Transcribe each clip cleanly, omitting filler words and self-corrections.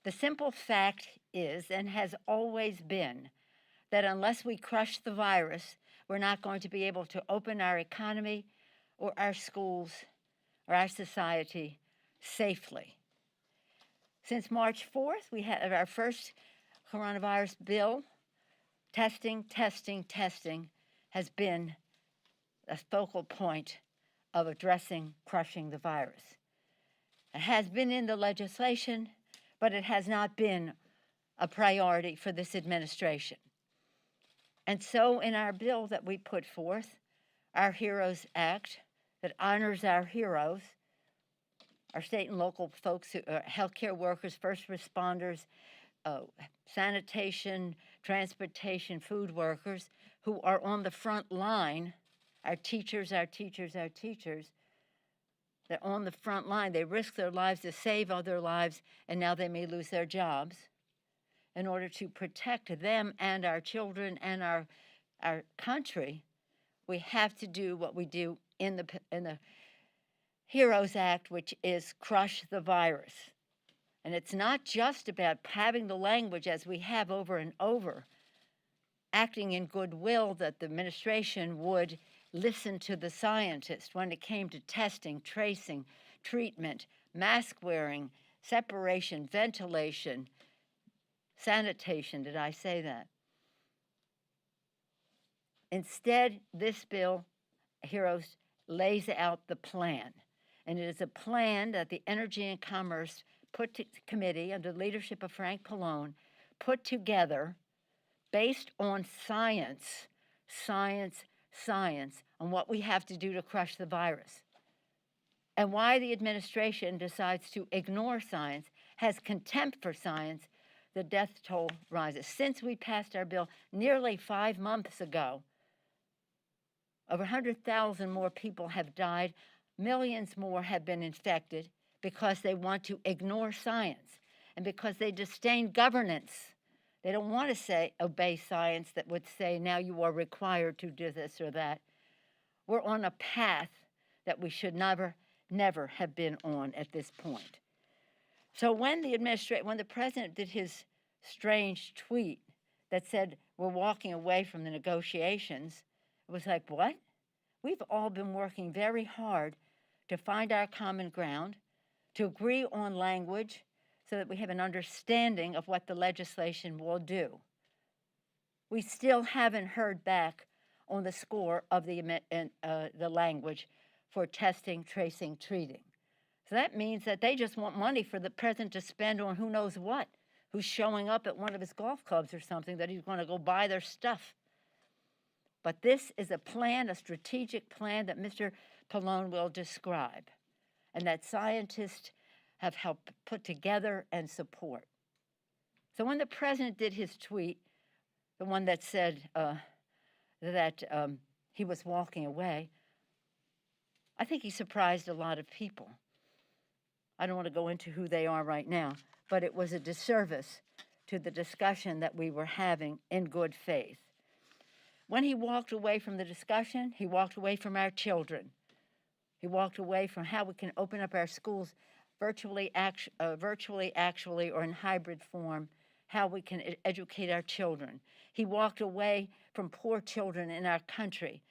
The simple fact is, and has always been, that unless we crush the virus, we're not going to be able to open our economy or our schools or our society safely. Since March 4th, we had our first coronavirus bill. Testing has been a focal point of addressing crushing the virus. It has been in the legislation, but it has not been a priority for this administration. And so in our bill that we put forth, our HEROES Act, that honors our heroes, our state and local folks, who are healthcare workers, first responders, sanitation, transportation, food workers, who are on the front line, our teachers, they're on the front line. They risk their lives to save other lives, and now they may lose their jobs. In order to protect them and our children and our country, we have to do what we do in the HEROES Act, which is crush the virus. And it's not just about having the language as we have over and over, acting in goodwill that the administration would listen to the scientists when it came to testing, tracing, treatment, mask wearing, separation, ventilation, sanitation. Did I say that? Instead, this bill, HEROES, lays out the plan. And it is a plan that the Energy and Commerce Committee, under the leadership of Frank Pallone, put together based on science, on what we have to do to crush the virus. And why the administration decides to ignore science, has contempt for science, the death toll rises. Since we passed our bill nearly 5 months ago, over 100,000 more people have died, millions more have been infected because they want to ignore science and because they disdain governance. They don't want to say obey science that would say now you are required to do this or that. We're on a path that we should never have been on at this point. So when the president did his strange tweet that said we're walking away from the negotiations, it was like, what? We've all been working very hard to find our common ground, to agree on language so that we have an understanding of what the legislation will do. We still haven't heard back on the score of the language for testing, tracing, treating. So that means that they just want money for the president to spend on who knows what, who's showing up at one of his golf clubs or something, that he's going to go buy their stuff. But this is a plan, a strategic plan that Mr. Pallone will describe, and that scientists have helped put together and support. So when the president did his tweet, the one that said that he was walking away, I think he surprised a lot of people. I don't want to go into who they are right now, but it was a disservice to the discussion that we were having in good faith. When he walked away from the discussion, he walked away from our children. He walked away from how we can open up our schools virtually, actually, or in hybrid form, how we can educate our children. He walked away from poor children in our country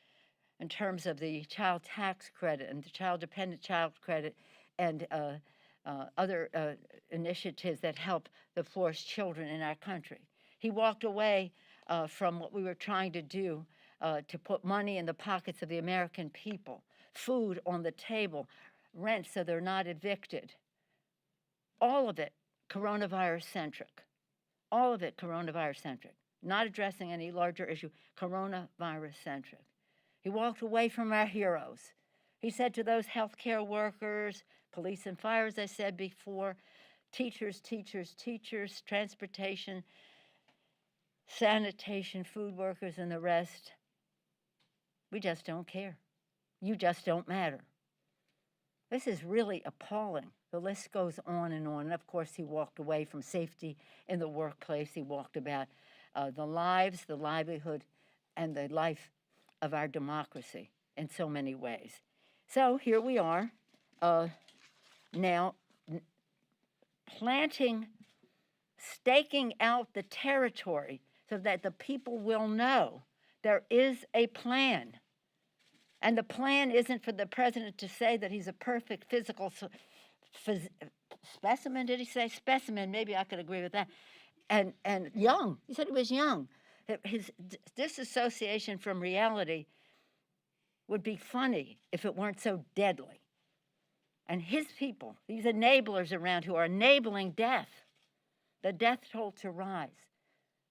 in terms of the child tax credit and the child-dependent child credit and other initiatives that help the poorest children in our country. He walked away from what we were trying to do to put money in the pockets of the American people, food on the table, rent so they're not evicted. All of it coronavirus-centric. All of it coronavirus-centric. Not addressing any larger issue, coronavirus-centric. He walked away from our heroes. He said to those healthcare workers, police and fire, as I said before, teachers, transportation, sanitation, food workers, and the rest, we just don't care. You just don't matter. This is really appalling. The list goes on. And of course, he walked away from safety in the workplace. He walked about the lives, the livelihood, and the life of our democracy in so many ways. So here we are now planting staking out the territory so that the people will know there is a plan. And the plan isn't for the president to say that he's a perfect physical specimen. Did he say specimen? Maybe I could agree with that. And young. He said he was young. His disassociation from reality would be funny if it weren't so deadly. And his people, these enablers around who are enabling death, the death toll to rise.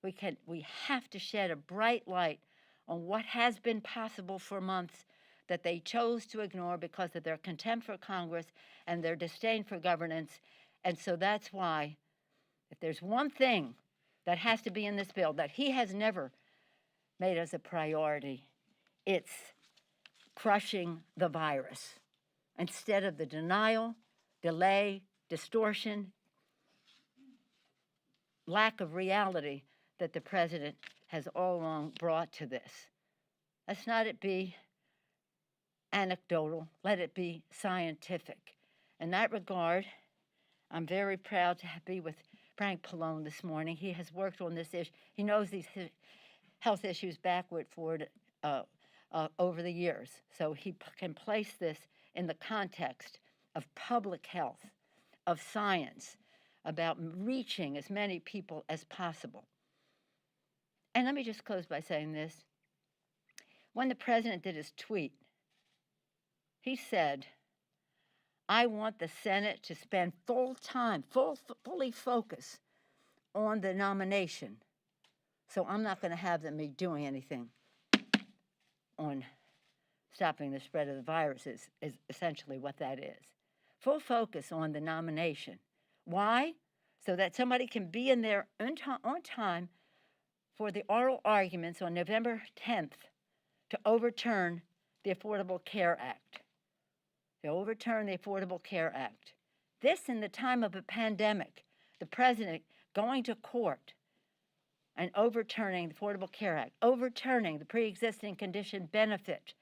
We have to shed a bright light on what has been possible for months that they chose to ignore because of their contempt for Congress and their disdain for governance. And so that's why, if there's one thing that has to be in this bill that he has never made as a priority, it's crushing the virus instead of the denial, delay, distortion, lack of reality that the president has all along brought to this. Let's not it be anecdotal, let it be scientific. In that regard, I'm very proud to be with Frank Pallone this morning. He has worked on this issue. He knows these health issues backward, forward, over the years. So he can place this in the context of public health, of science, about reaching as many people as possible. And let me just close by saying this. When the president did his tweet, he said, I want the Senate to spend fully focus on the nomination. So I'm not going to have them be doing anything on stopping the spread of the virus is essentially what that is. Full focus on the nomination. Why? So that somebody can be in there on time for the oral arguments on November 10th to overturn the Affordable Care Act. To overturn the Affordable Care Act. This in the time of a pandemic, the president going to court and overturning the Affordable Care Act, overturning the pre-existing condition benefit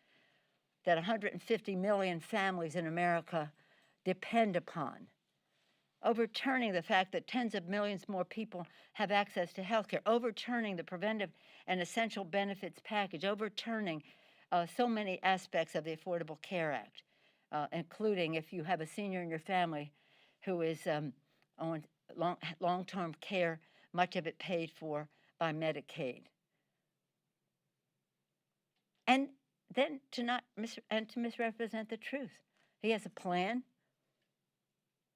that 150 million families in America depend upon, overturning the fact that tens of millions more people have access to health care, overturning the preventive and essential benefits package, overturning so many aspects of the Affordable Care Act, including if you have a senior in your family who is on long-term care, much of it paid for by Medicaid. And then to misrepresent the truth. He has a plan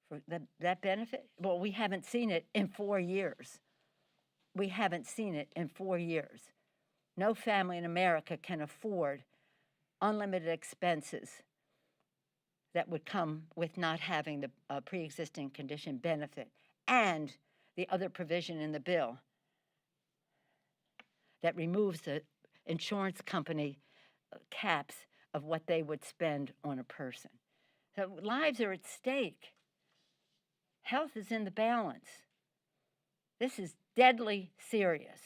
for that benefit. Well, we haven't seen it in 4 years. We haven't seen it in 4 years. No family in America can afford unlimited expenses that would come with not having the pre-existing condition benefit and the other provision in the bill that removes the insurance company caps of what they would spend on a person. So lives are at stake. Health is in the balance. This is deadly serious.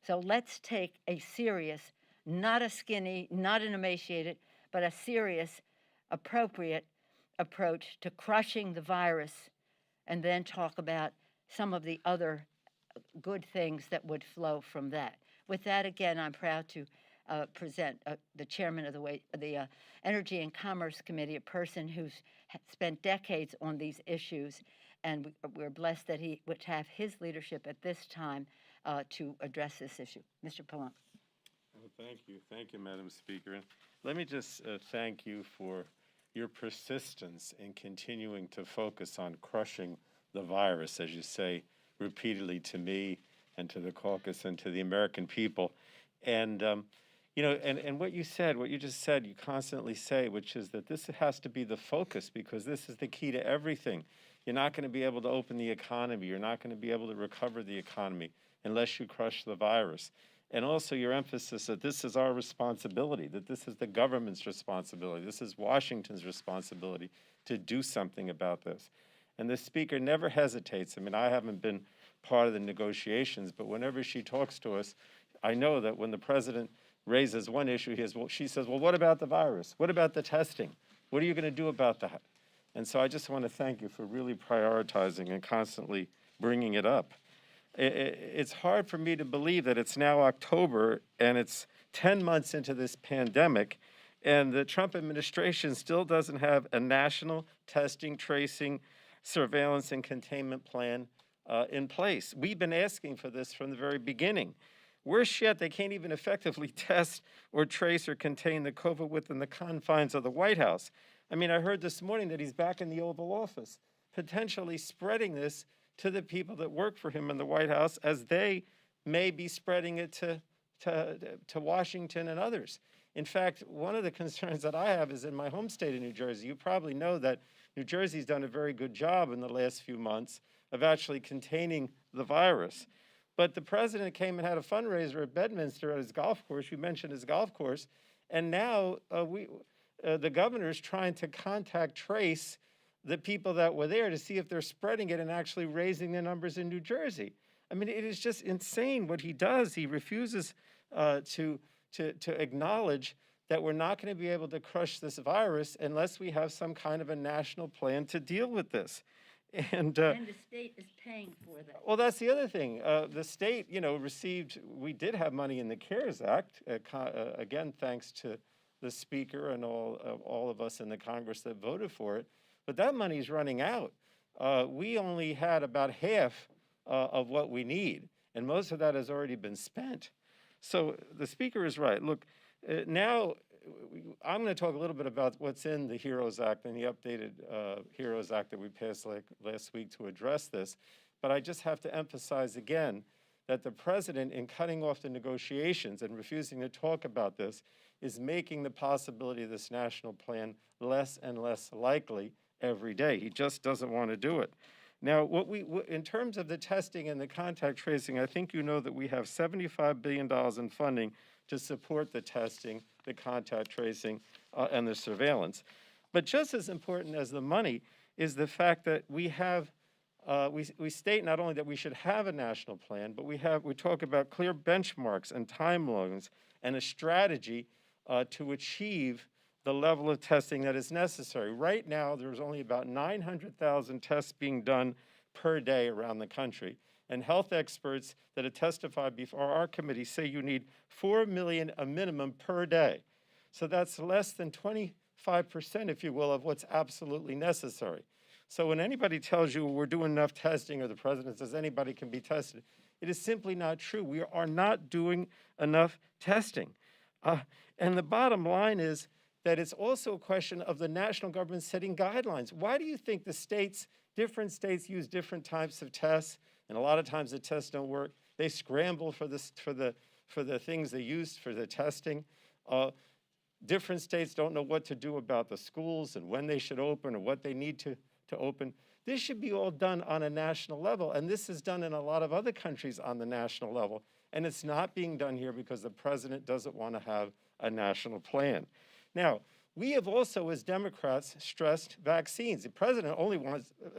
So let's take a serious, not a skinny, not an emaciated, but a serious, appropriate approach to crushing the virus, and then talk about some of the other good things that would flow from that. With that, again, I'm proud to present the chairman of the Energy and Commerce Committee, a person who's spent decades on these issues, and we're blessed that he would have his leadership at this time to address this issue. Mr. Pallone. Thank you, Madam Speaker. And let me just thank you for your persistence in continuing to focus on crushing the virus, as you say repeatedly to me and to the caucus and to the American people. And you know, and what you just said, you constantly say, which is that this has to be the focus because this is the key to everything. You're not going to be able to open the economy. You're not going to be able to recover the economy unless you crush the virus. And also your emphasis that this is our responsibility, that this is the government's responsibility, this is Washington's responsibility to do something about this. And the Speaker never hesitates. I mean, I haven't been part of the negotiations, but whenever she talks to us, I know that when the president raises one issue, she says, well, what about the virus? What about the testing? What are you going to do about that? And so I just want to thank you for really prioritizing and constantly bringing it up. it's hard for me to believe that it's now October and it's 10 months into this pandemic, and the Trump administration still doesn't have a national testing, tracing, surveillance, and containment plan in place. We've been asking for this from the very beginning. Worse yet, they can't even effectively test or trace or contain the COVID within the confines of the White House. I mean, I heard this morning that he's back in the Oval Office, potentially spreading this to the people that work for him in the White House, as they may be spreading it to Washington and others. In fact, one of the concerns that I have is in my home state of New Jersey. You probably know that New Jersey's done a very good job in the last few months of actually containing the virus. But the president came and had a fundraiser at Bedminster at his golf course. You mentioned his golf course. And now the governor's trying to contact trace the people that were there to see if they're spreading it and actually raising the numbers in New Jersey. I mean, it is just insane what he does. He refuses to acknowledge that we're not going to be able to crush this virus unless we have some kind of a national plan to deal with this. And the state is paying for that. Well, that's the other thing. The state, we did have money in the CARES Act, again, thanks to the Speaker and all of us in the Congress that voted for it. But that money's running out. We only had about half of what we need, and most of that has already been spent. So the Speaker is right. Look, now I'm going to talk a little bit about what's in the HEROES Act and the updated HEROES Act that we passed last week to address this. But I just have to emphasize again that the president, in cutting off the negotiations and refusing to talk about this, is making the possibility of this national plan less and less likely every day. He just doesn't want to do it. Now, in terms of the testing and the contact tracing, I think you know that we have $75 billion in funding to support the testing, the contact tracing, and the surveillance. But just as important as the money is the fact that we have, we state not only that we should have a national plan, but we talk about clear benchmarks and timelines and a strategy to achieve the level of testing that is necessary. Right now, there's only about 900,000 tests being done per day around the country. And health experts that have testified before our committee say you need 4 million a minimum per day. So that's less than 25%, if you will, of what's absolutely necessary. So when anybody tells you we're doing enough testing, or the president says anybody can be tested, it is simply not true. We are not doing enough testing. And the bottom line is that it's also a question of the national government setting guidelines. Why do you think different states use different types of tests? And a lot of times the tests don't work. They scramble for the things they use for the testing. Different states don't know what to do about the schools and when they should open or what they need to open. This should be all done on a national level, and this is done in a lot of other countries on the national level. And it's not being done here because the president doesn't want to have a national plan. Now, we have also, as Democrats, stressed vaccines. The president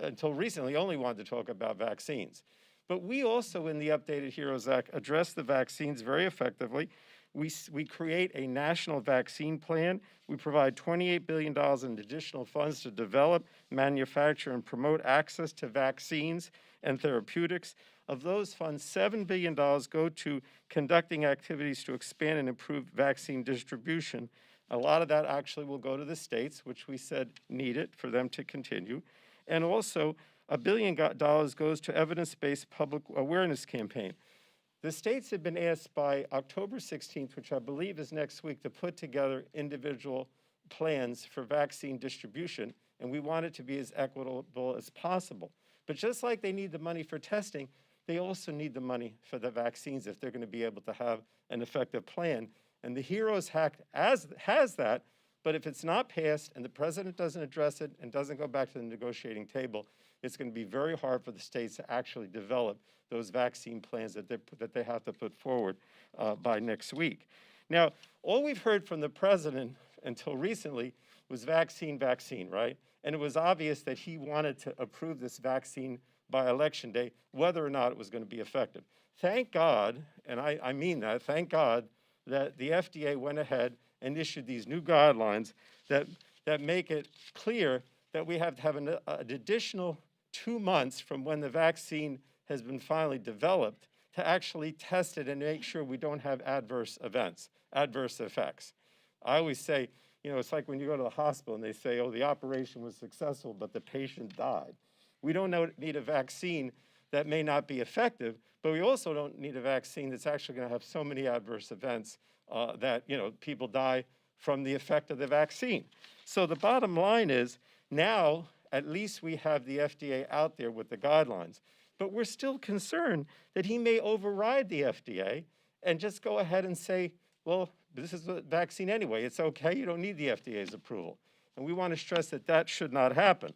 until recently, only wanted to talk about vaccines. But we also, in the updated HEROES Act, address the vaccines very effectively. We create a national vaccine plan. We provide $28 billion in additional funds to develop, manufacture, and promote access to vaccines and therapeutics. Of those funds, $7 billion go to conducting activities to expand and improve vaccine distribution. A lot of that actually will go to the states, which we said need it for them to continue. And also, $1 billion goes to evidence-based public awareness campaign. The states have been asked by October 16th, which I believe is next week, to put together individual plans for vaccine distribution, and we want it to be as equitable as possible. But just like they need the money for testing, they also need the money for the vaccines if they're going to be able to have an effective plan. And the HEROES Act has that, but if it's not passed and the president doesn't address it and doesn't go back to the negotiating table, it's going to be very hard for the states to actually develop those vaccine plans that they have to put forward by next week. Now, all we've heard from the president until recently was vaccine, right? And it was obvious that he wanted to approve this vaccine by election day, whether or not it was going to be effective. Thank God, and I mean that, thank God, that the FDA went ahead and issued these new guidelines that make it clear that we have to have an additional 2 months from when the vaccine has been finally developed to actually test it and make sure we don't have adverse effects. I always say, you know, it's like when you go to the hospital and they say, oh, the operation was successful, but the patient died. We don't need a vaccine that may not be effective, but we also don't need a vaccine that's actually going to have so many adverse events that, you know, people die from the effect of the vaccine. So the bottom line is, now at least we have the FDA out there with the guidelines, but we're still concerned that he may override the FDA and just go ahead and say, well, this is a vaccine anyway, it's okay, you don't need the FDA's approval. And we want to stress that that should not happen.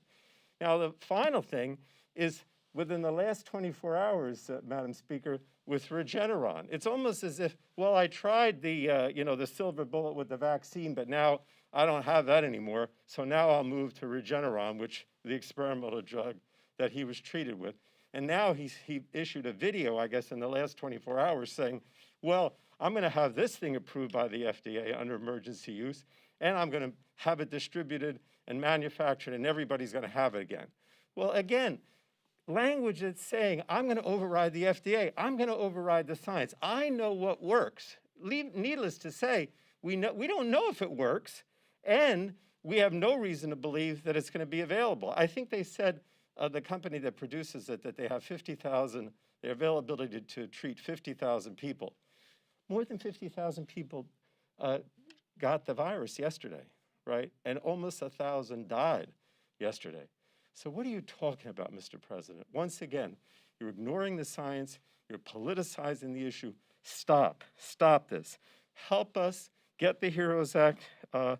Now, the final thing is, within the last 24 hours, Madam Speaker, with Regeneron, it's almost as if, well, I tried the, you know, the silver bullet with the vaccine, but now I don't have that anymore, so now I'll move to Regeneron, which the experimental drug that he was treated with. And now he issued a video, I guess, in the last 24 hours saying, well, I'm going to have this thing approved by the FDA under emergency use, and I'm going to have it distributed and manufactured, and everybody's going to have it again. Well, again, language that's saying, I'm going to override the FDA, I'm going to override the science. I know what works. Needless to say, we don't know if it works, and we have no reason to believe that it's going to be available. I think they said, the company that produces it, that they have 50,000, their availability to treat 50,000 people. More than 50,000 people got the virus yesterday, right? And almost 1,000 died yesterday. So what are you talking about, Mr. President? Once again, you're ignoring the science, you're politicizing the issue. Stop this. Help us get the HEROES Act. The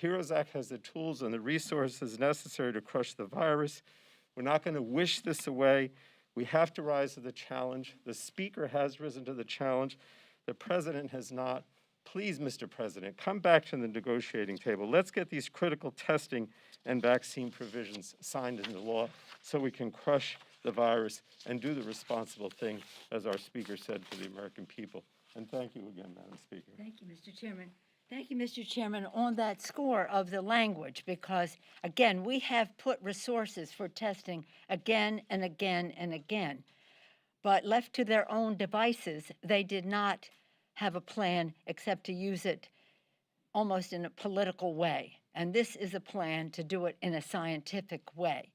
HEROES Act has the tools and the resources necessary to crush the virus. We're not going to wish this away. We have to rise to the challenge. The Speaker has risen to the challenge. The President has not. Please, Mr. President, come back to the negotiating table. Let's get these critical testing and vaccine provisions signed into law so we can crush the virus and do the responsible thing, as our Speaker said, for the American people. And thank you again, Madam Speaker. Thank you, Mr. Chairman. Thank you, Mr. Chairman, on that score of the language, because, again, we have put resources for testing again and again and again. But left to their own devices, they did not have a plan except to use it almost in a political way. And this is a plan to do it in a scientific way.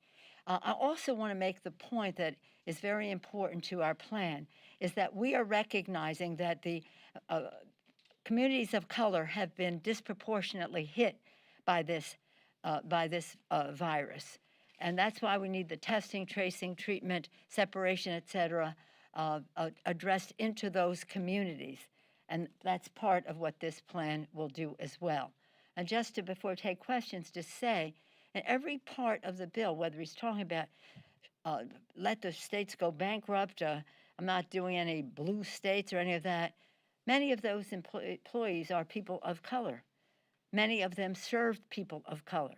I also want to make the point that is very important to our plan, is that we are recognizing that the communities of color have been disproportionately hit by this virus. And that's why we need the testing, tracing, treatment, separation, et cetera, addressed into those communities. And that's part of what this plan will do as well. And just to, before I take questions, to say, in every part of the bill, whether he's talking about let the states go bankrupt, I'm not doing any blue states or any of that, many of those employees are people of color. Many of them served people of color.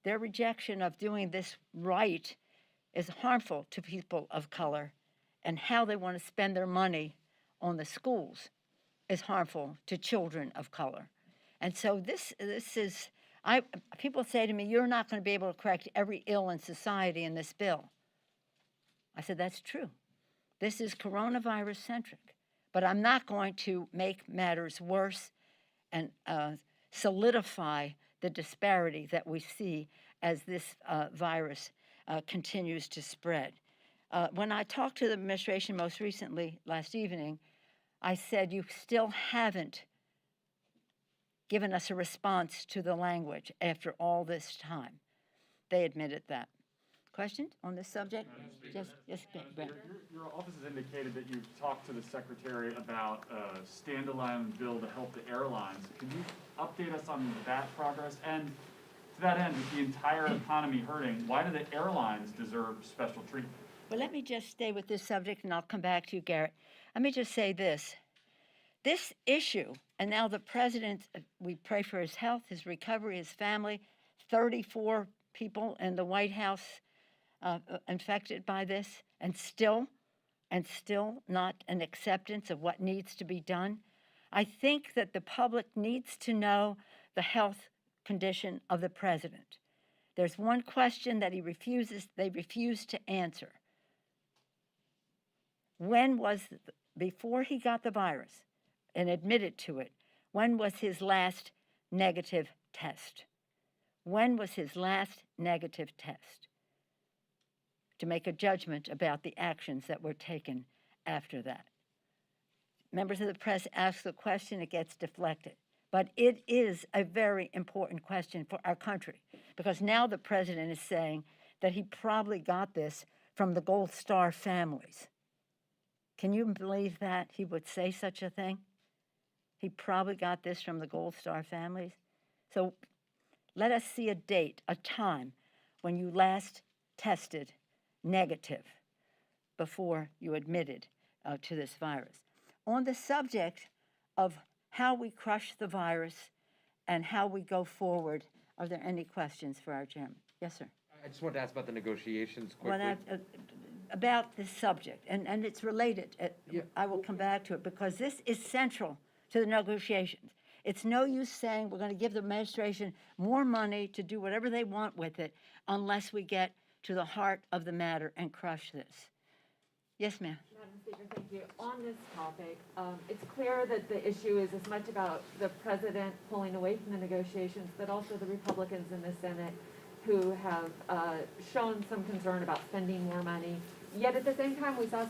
Their rejection of doing this right is harmful to people of color, and how they want to spend their money on the schools is harmful to children of color. And so this is, people say to me, you're not going to be able to correct every ill in society in this bill. I said, that's true. This is coronavirus-centric. But I'm not going to make matters worse and solidify the disparity that we see as this virus continues to spread. When I talked to the administration most recently last evening, I said, you still haven't given us a response to the language after all this time. They admitted that. Questions on this subject? Yes, Brent. Your office has indicated that you've talked to the Secretary about a standalone bill to help the airlines. Can you update us on that progress? And to that end, with the entire economy hurting, why do the airlines deserve special treatment? Well, let me just stay with this subject, and I'll come back to you, Garrett. Let me just say this. This issue, and now the president, we pray for his health, his recovery, his family, 34 people in the White House infected by this, and still not an acceptance of what needs to be done. I think that the public needs to know the health condition of the president. There's one question that they refuse to answer. when was, before he got the virus and admitted to it, when was his last negative test? When was his last negative test? To make a judgment about the actions that were taken after that. Members of the press ask the question, it gets deflected. But it is a very important question for our country, because now the president is saying that he probably got this from the Gold Star families. Can you believe that he would say such a thing? He probably got this from the Gold Star families. So let us see a date, a time, when you last tested negative before you admitted to this virus. On the subject of how we crush the virus and how we go forward, are there any questions for our chairman? Yes, sir. I just wanted to ask about the negotiations quickly. Well, about this subject, and it's related. Yeah. I will come back to it because this is central to the negotiations. It's no use saying we're going to give the administration more money to do whatever they want with it unless we get to the heart of the matter and crush this. Yes, ma'am. Madam Speaker, thank you. On this topic, it's clear that the issue is as much about the president pulling away from the negotiations, but also the Republicans in the Senate who have shown some concern about spending more money. Yet at the same time, we saw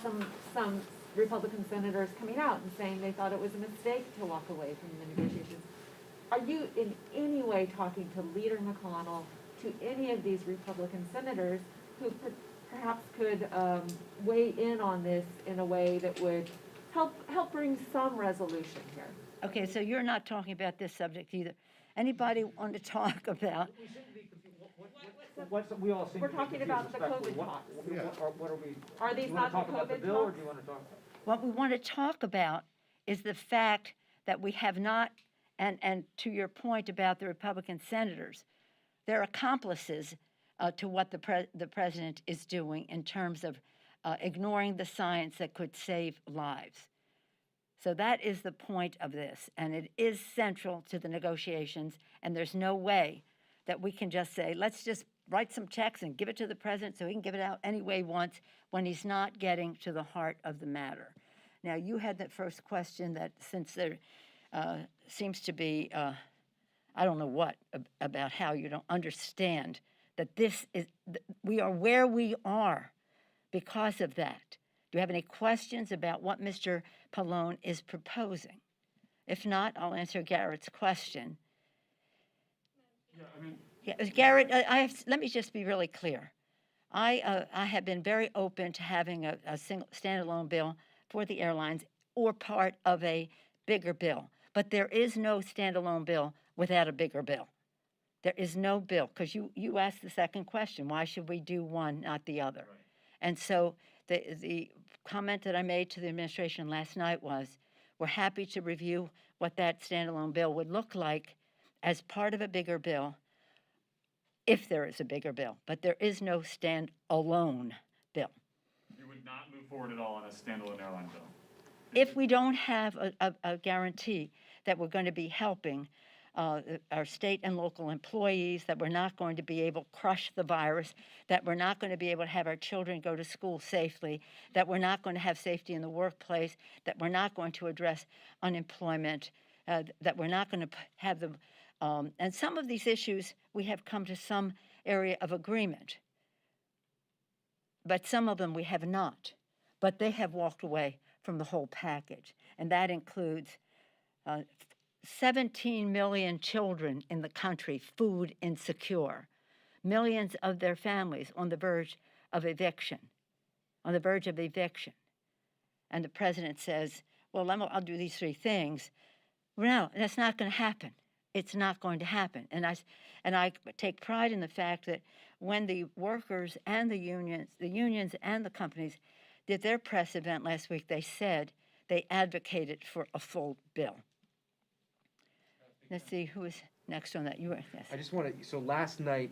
some Republican senators coming out and saying they thought it was a mistake to walk away from the negotiations. Are you in any way talking to Leader McConnell, to any of these Republican senators who perhaps could weigh in on this in a way that would help bring some resolution here? Okay, so you're not talking about this subject either. Anybody want to talk about? We all seem We're to be talking confused about the respectfully. COVID talks. What are we? Are these Do you want not to the talk about the COVID bill, or talks? do you want to talk? What we want to talk about is the fact that we have not, and to your point about the Republican senators, they're accomplices to what the president is doing in terms of ignoring the science that could save lives. So that is the point of this, and it is central to the negotiations, and there's no way that we can just say, let's just write some checks and give it to the president so he can give it out any way he wants when he's not getting to the heart of the matter. Now, you had that first question that since there seems to be, I don't know what, about how you don't understand that this is, we are where we are because of that. Do you have any questions about what Mr. Pallone is proposing? If not, I'll answer Garrett's question. Yeah, I mean, Yeah, Garrett, let me just be really clear. I have been very open to having a single standalone bill for the airlines or part of a bigger bill. But there is no standalone bill without a bigger bill. There is no bill, because you asked the second question, why should we do one, not the other? Right. And so the comment that I made to the administration last night was, we're happy to review what that standalone bill would look like as part of a bigger bill, if there is a bigger bill. But there is no stand-alone bill. you would not move forward at all on a standalone airline bill. If we don't have a guarantee that we're going to be helping our state and local employees, that we're not going to be able to crush the virus, that we're not going to be able to have our children go to school safely, that we're not going to have safety in the workplace, that we're not going to address unemployment, that we're not going to have the, and some of these issues we have come to some area of agreement, but some of them we have not. But they have walked away from the whole package, and that includes 17 million children in the country food insecure, millions of their families on the verge of eviction, And the president says, well, I'll do these three things. No, that's not going to happen. It's not going to happen. And I take pride in the fact that when the workers and the unions and the companies did their press event last week, they said they advocated for a full bill. Let's see who is next on that. You were, yes. I just want to, so last night,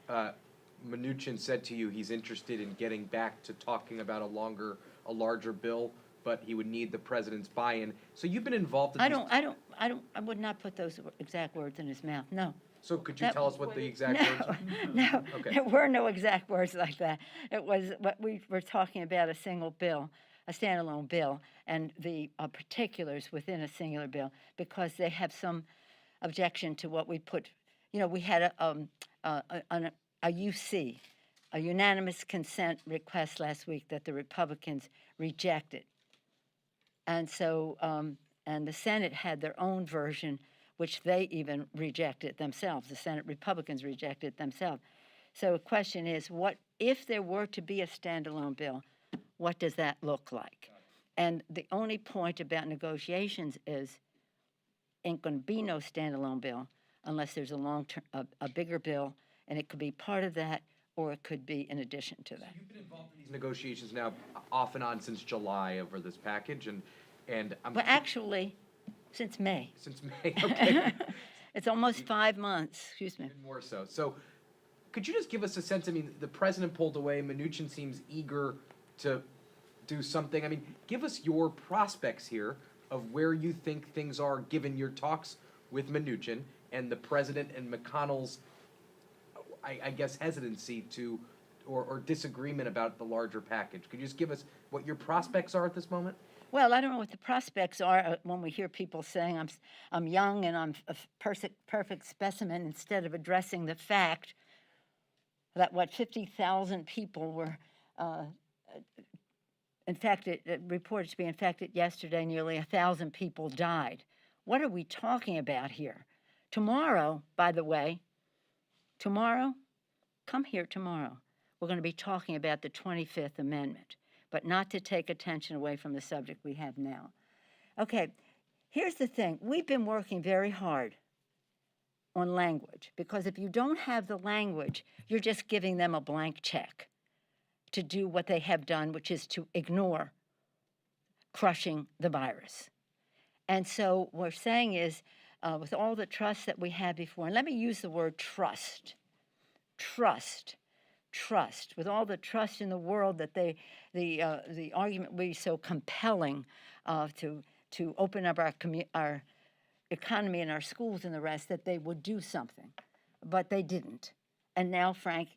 Mnuchin said to you he's interested in getting back to talking about a larger bill, but he would need the president's buy-in. So you've been involved in I would not put those exact words in his mouth, no. So could you that- tell us what the exact words No, are? no, Okay. there were no exact words like that. It was what we were talking about, a single bill. a standalone bill and the particulars within a singular bill because they have some objection to what we put. You know, we had a UC, a unanimous consent request last week that the Republicans rejected. And so, and the Senate had their own version, which they even rejected themselves. The Senate Republicans rejected themselves. So the question is, what if there were to be a standalone bill, what does that look like? And the only point about negotiations is ain't going to be no standalone bill unless there's a long-term, a bigger bill, and it could be part of that, or it could be in addition to that. You've been involved in these negotiations now off and on since July over this package, and I'm. Well, actually, since May. Since May, okay. It's almost 5 months, excuse me. Even more so. So, could you just give us a sense? I mean, the president pulled away. Mnuchin seems eager to do something. I mean, give us your prospects here of where you think things are, given your talks with Mnuchin and the president and McConnell's, I guess, hesitancy to, or disagreement about the larger package. Could you just give us what your prospects are at this moment? Well, I don't know what the prospects are when we hear people saying I'm young and I'm a perfect specimen instead of addressing the fact that 50,000 people were infected, reported to be infected yesterday. Nearly 1,000 people died. What are we talking about here? Tomorrow, by the way, come here tomorrow. We're going to be talking about the 25th Amendment, but not to take attention away from the subject we have now. Okay, here's the thing. We've been working very hard on language, because if you don't have the language, you're just giving them a blank check to do what they have done, which is to ignore crushing the virus. And so what we're saying is, with all the trust that we had before, and let me use the word trust, with all the trust in the world that the argument would be so compelling to open up our economy and our schools and the rest, that they would do something, but they didn't. And now, Frank,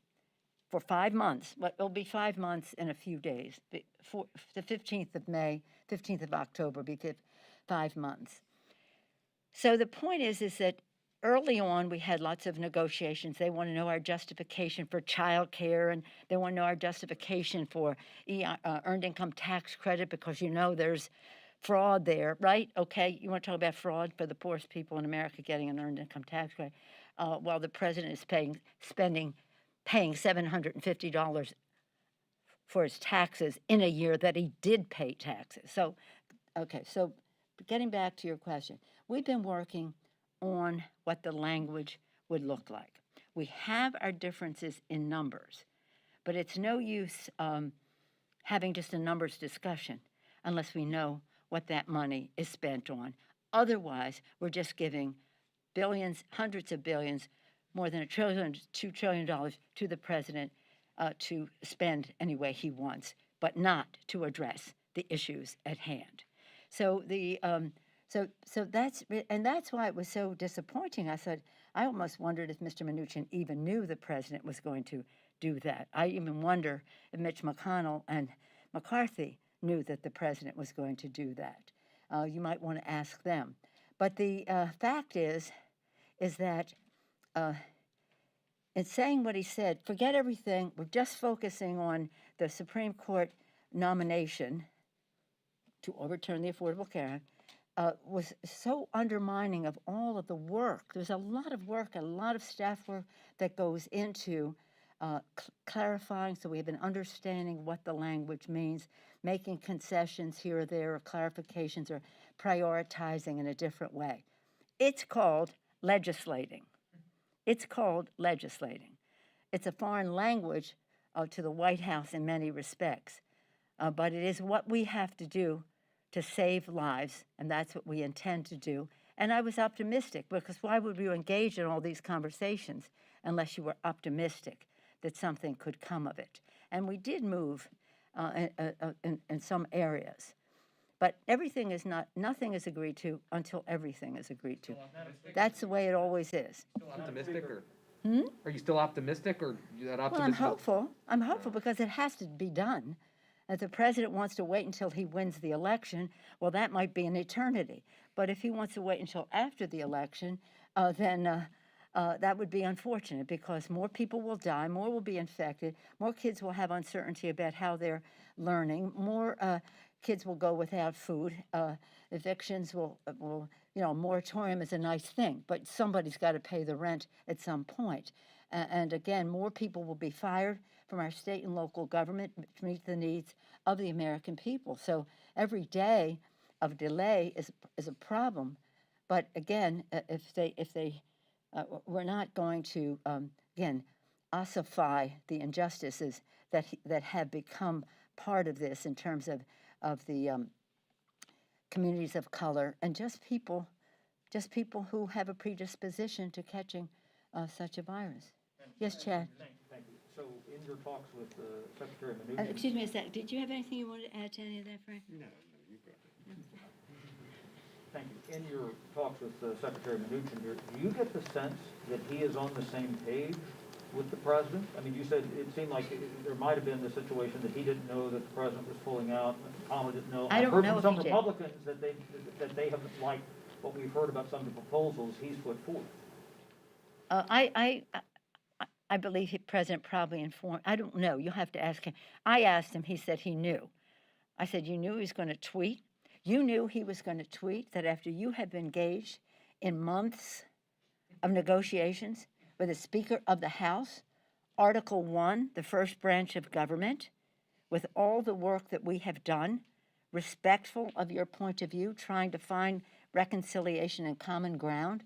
for 5 months, it'll be 5 months in a few days, the 15th of May, 15th of October, because 5 months. So the point is that early on, we had lots of negotiations. They want to know our justification for child care, and they want to know our justification for earned income tax credit, because you know there's fraud there, right? Okay, you want to talk about fraud for the poorest people in America getting an earned income tax credit, while the president is paying $750 for his taxes in a year that he did pay taxes. So, okay, so getting back to your question, we've been working on what the language would look like. We have our differences in numbers, but it's no use having just a numbers discussion unless we know what that money is spent on. Otherwise, we're just giving billions, hundreds of billions, more than $1 trillion, $2 trillion to the president to spend any way he wants, but not to address the issues at hand. So that's why it was so disappointing. I almost wondered if Mr. Mnuchin even knew the president was going to do that. I even wonder if Mitch McConnell and McCarthy knew that the president was going to do that. You might want to ask them. But the fact is that in saying what he said, forget everything. We're just focusing on the Supreme Court nomination to overturn the Affordable Care Act, was so undermining of all of the work. There's a lot of work, a lot of staff work that goes into clarifying, so we have an understanding what the language means, making concessions here or there, or clarifications, or prioritizing in a different way. It's called legislating. It's called legislating. It's a foreign language to the White House in many respects, but it is what we have to do to save lives, and that's what we intend to do. And I was optimistic, because why would you engage in all these conversations unless you were optimistic that something could come of it? And we did move in some areas. But nothing is agreed to until everything is agreed to. That's the way it always is. Still optimistic, or are you still optimistic, or that Well, optimism? I'm hopeful. I'm hopeful because it has to be done. If the president wants to wait until he wins the election, well, that might be an eternity. But if he wants to wait until after the election, then that would be unfortunate because more people will die, more will be infected, more kids will have uncertainty about how they're learning, more kids will go without food, evictions will, moratorium is a nice thing, but somebody's got to pay the rent at some point. And again, more people will be fired from our state and local government to meet the needs of the American people. So every day of delay is a problem. But again, we're not going to again ossify the injustices that have become part of this in terms of the communities of color and just people who have a predisposition to catching such a virus. Yes, Chad. Thank you. So in your talks with Secretary Mnuchin. Excuse me a sec. Did you have anything you wanted to add to any of that, Frank? No, you got it. Thank you. In your talks with Secretary Mnuchin, do you get the sense that he is on the same page with the president? I mean, you said it seemed like there might have been the situation that he didn't know that the president was pulling out, Kamala didn't know. I don't I've heard know from if some he did. Republicans that they haven't liked what we've heard about some of the proposals he's put forth. I believe the president probably informed. I don't know. You'll have to ask him. I asked him. He said he knew. I said, you knew he was going to tweet? You knew he was going to tweet that after you had been engaged in months of negotiations with the Speaker of the House, Article 1, the first branch of government, with all the work that we have done, respectful of your point of view, trying to find reconciliation and common ground,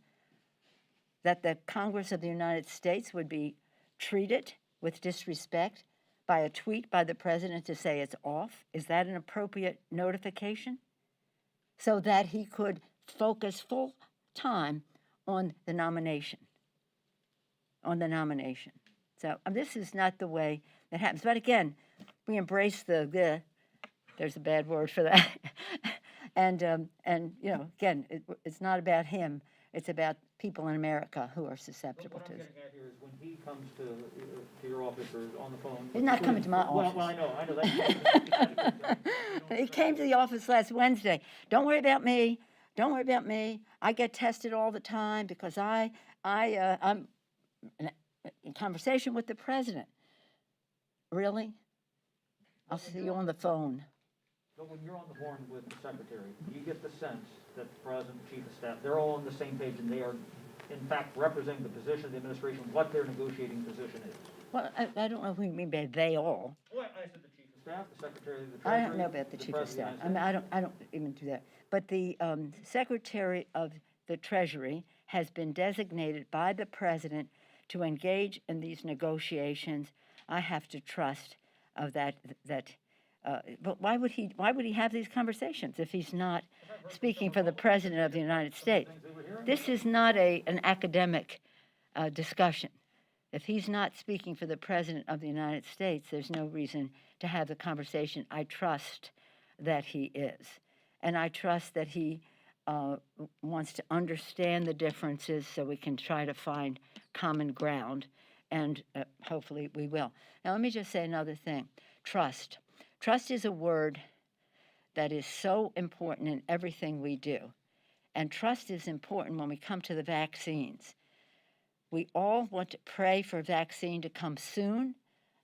that the Congress of the United States would be treated with disrespect by a tweet by the president to say it's off? Is that an appropriate notification? So that he could focus full time on the nomination. So this is not the way that happens. But again, we embrace there's a bad word for that. and again, it's not about him. It's about people in America who are susceptible What to I'm this. getting at here is when he comes to your office or on the phone. He's not coming to my office. Well, I know that. He came to the office last Wednesday. Don't worry about me. Don't worry about me. I get tested all the time because I'm in conversation with the president. Really? I'll see you on the phone. But when you're on the horn with the secretary, you get the sense that the president, the chief of staff, they're all on the same page and they are, in fact, representing the position of the administration, what their negotiating position is. Well, I don't know who you mean by they all. Well, I said the chief of staff, the secretary of the treasury. I don't know about the chief of president staff. of the United I don't even do that. But the secretary of the Treasury has been designated by the president to engage in these negotiations. I have to trust of that. But why would he have these conversations if he's not speaking for the president of the United States? This is not an academic discussion. If he's not speaking for the president of the United States, there's no reason to have the conversation. I trust that he is. And I trust that he wants to understand the differences so we can try to find common ground, and hopefully we will. Now, let me just say another thing. Trust. Trust is a word that is so important in everything we do. And trust is important when we come to the vaccines. We all want to pray for a vaccine to come soon.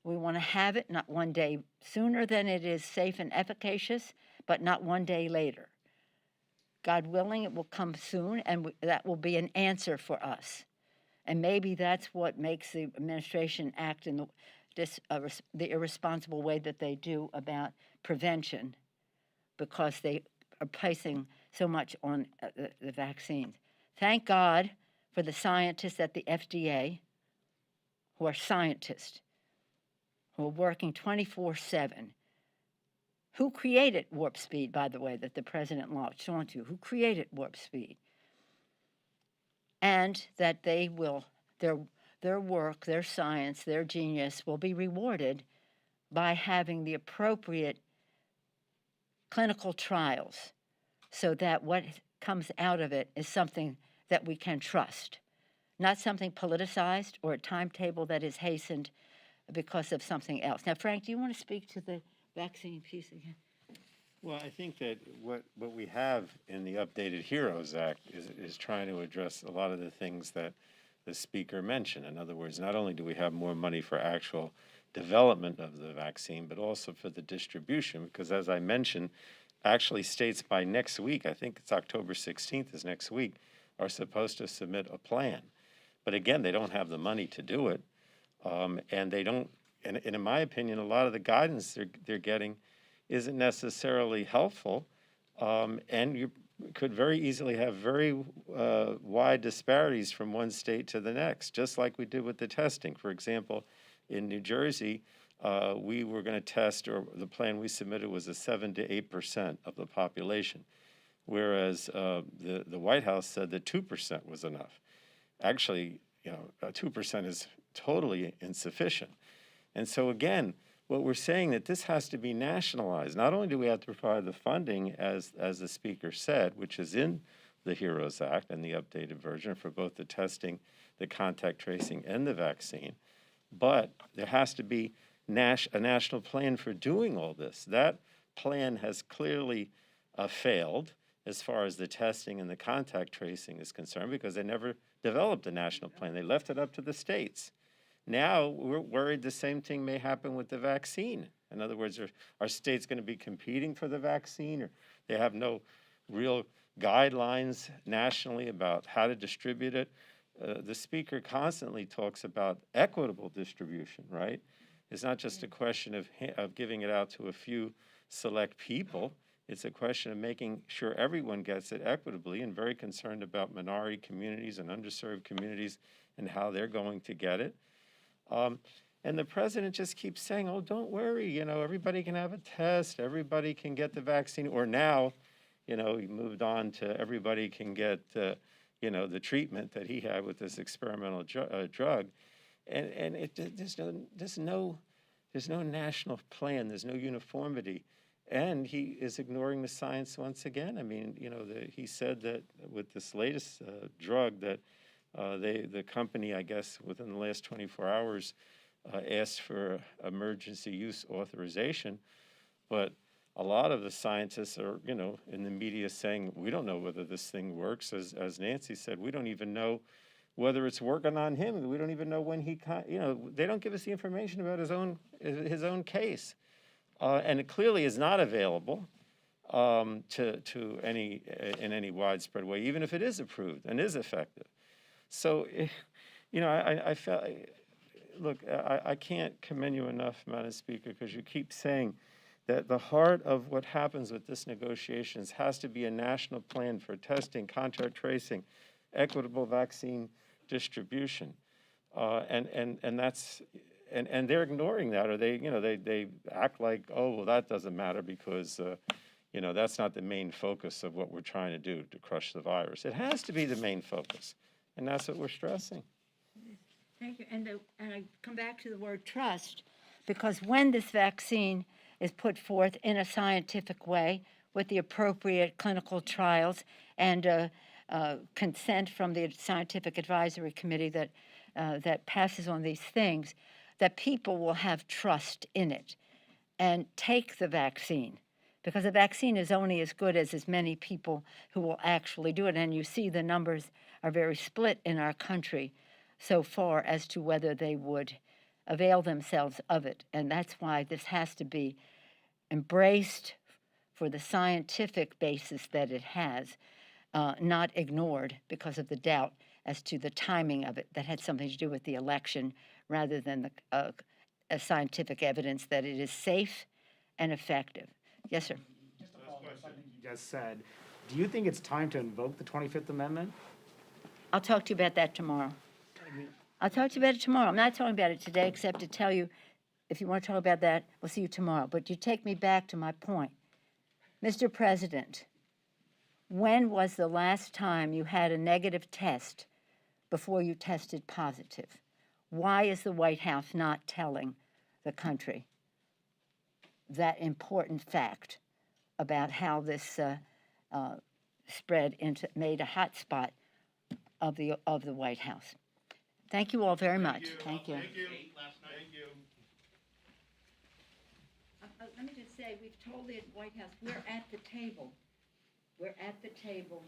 We want to have it not one day sooner than it is safe and efficacious, but not one day later. God willing, it will come soon, and that will be an answer for us. And maybe that's what makes the administration act in the irresponsible way that they do about prevention, because they are placing so much on the vaccines. Thank God for the scientists at the FDA who are scientists, who are working 24/7. Who created warp speed, by the way, that the president launched onto? Who created warp speed? And that they will, their work, their science, their genius will be rewarded by having the appropriate clinical trials so that what comes out of it is something that we can trust, not something politicized or a timetable that is hastened because of something else. Now, Frank, do you want to speak to the vaccine piece again. Well, I think that what we have in the updated HEROES Act is trying to address a lot of the things that the speaker mentioned. In other words, not only do we have more money for actual development of the vaccine, but also for the distribution, because as I mentioned, actually states by next week, I think it's October 16th is next week, are supposed to submit a plan. But again, they don't have the money to do it. And they don't, and in my opinion, a lot of the guidance they're getting isn't necessarily helpful, and you could very easily have very wide disparities from one state to the next, just like we did with the testing. For example, in New Jersey, we were going to test, or the plan we submitted was a 7 to 8% of the population, whereas the White House said that 2% was enough. Actually, 2% is totally insufficient. And so again, what we're saying that this has to be nationalized. Not only do we have to provide the funding, as the speaker said, which is in the HEROES Act and the updated version for both the testing, the contact tracing, and the vaccine, but there has to be a national plan for doing all this. That plan has clearly failed as far as the testing and the contact tracing is concerned, because they never developed a national plan. They left it up to the states. Now we're worried the same thing may happen with the vaccine. In other words, are states going to be competing for the vaccine, or they have no real guidelines nationally about how to distribute it? The speaker constantly talks about equitable distribution, right? It's not just a question of giving it out to a few select people. It's a question of making sure everyone gets it equitably, and very concerned about minority communities and underserved communities and how they're going to get it. And the president just keeps saying, oh, don't worry, everybody can have a test, everybody can get the vaccine, or now, he moved on to everybody can get, the treatment that he had with this experimental drug. And there's no national plan, there's no uniformity. And he is ignoring the science once again. I mean, he said that with this latest drug that the company, I guess, within the last 24 hours asked for emergency use authorization. But a lot of the scientists are, in the media saying, we don't know whether this thing works. As Nancy said, we don't even know whether it's working on him. We don't even know when they don't give us the information about his own case. And it clearly is not available to any widespread way, even if it is approved and is effective. So, I felt, look, I can't commend you enough, Madam Speaker, because you keep saying that the heart of what happens with this negotiations has to be a national plan for testing, contact tracing, equitable vaccine distribution, and that's. And they're ignoring that, or they act like, oh, well, that doesn't matter because, that's not the main focus of what we're trying to do to crush the virus. It has to be the main focus, and that's what we're stressing. Thank you. And I come back to the word trust, because when this vaccine is put forth in a scientific way with the appropriate clinical trials and consent from the scientific advisory committee that passes on these things, that people will have trust in it and take the vaccine, because the vaccine is only as good as many people who will actually do it. And you see the numbers are very split in our country so far as to whether they would avail themselves of it. And that's why this has to be embraced for the scientific basis that it has, not ignored because of the doubt as to the timing of it that had something to do with the election, rather than the scientific evidence that it is safe and effective. Yes, sir. Just to follow up on something you just said, do you think it's time to invoke the 25th Amendment? I'll talk to you about that tomorrow. I'll talk to you about it tomorrow. I'm not talking about it today, except to tell you, if you want to talk about that, we'll see you tomorrow. But you take me back to my point. Mr. President, when was the last time you had a negative test before you tested positive? Why is the White House not telling the country that important fact about how this made a hot spot of the White House? Thank you all very much. Thank you. Thank you. Thank you. Let me just say say, we've told the White House, we're at the table. We're at the table.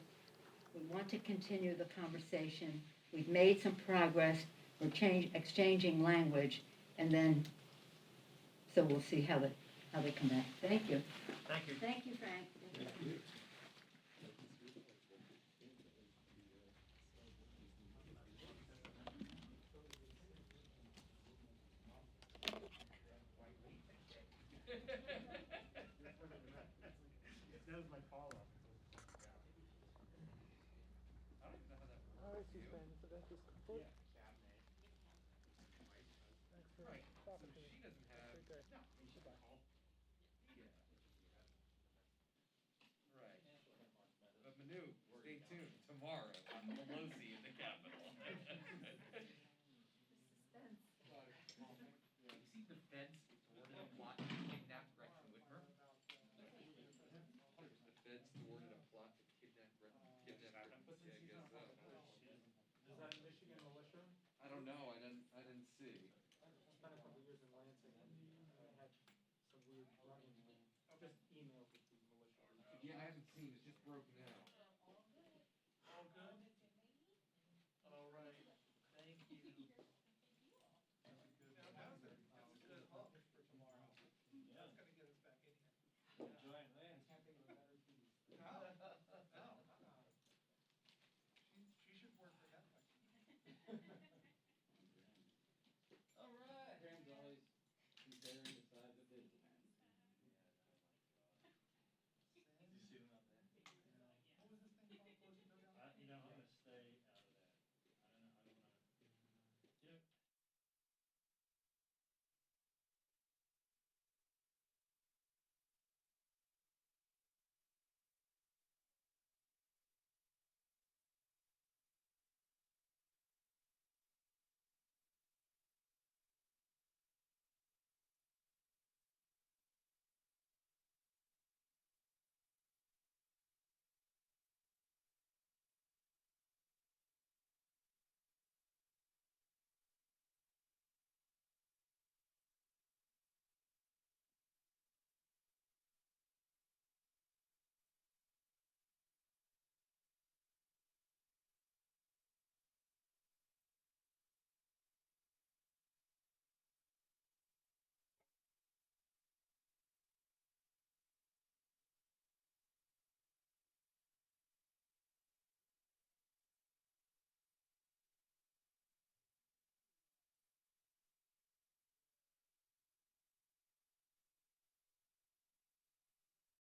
We want to continue the conversation. We've made some progress. We're exchanging language, and then, so we'll see how they come back. Thank you. Thank you. Thank you, Frank. That was my follow-up. Right. But Manu, stay tuned tomorrow on Pelosi in the Capitol. You see the feds thwarted a plot to kidnap Gretchen Whitmer? The feds thwarted a plot to kidnap Gretchen. Yeah, I guess so. Is that Michigan militia? I don't know. I didn't see. Spent a couple years in Lansing and I had some weird run-ins with just emails with the militia. Yeah, I haven't seen. It's just broken out.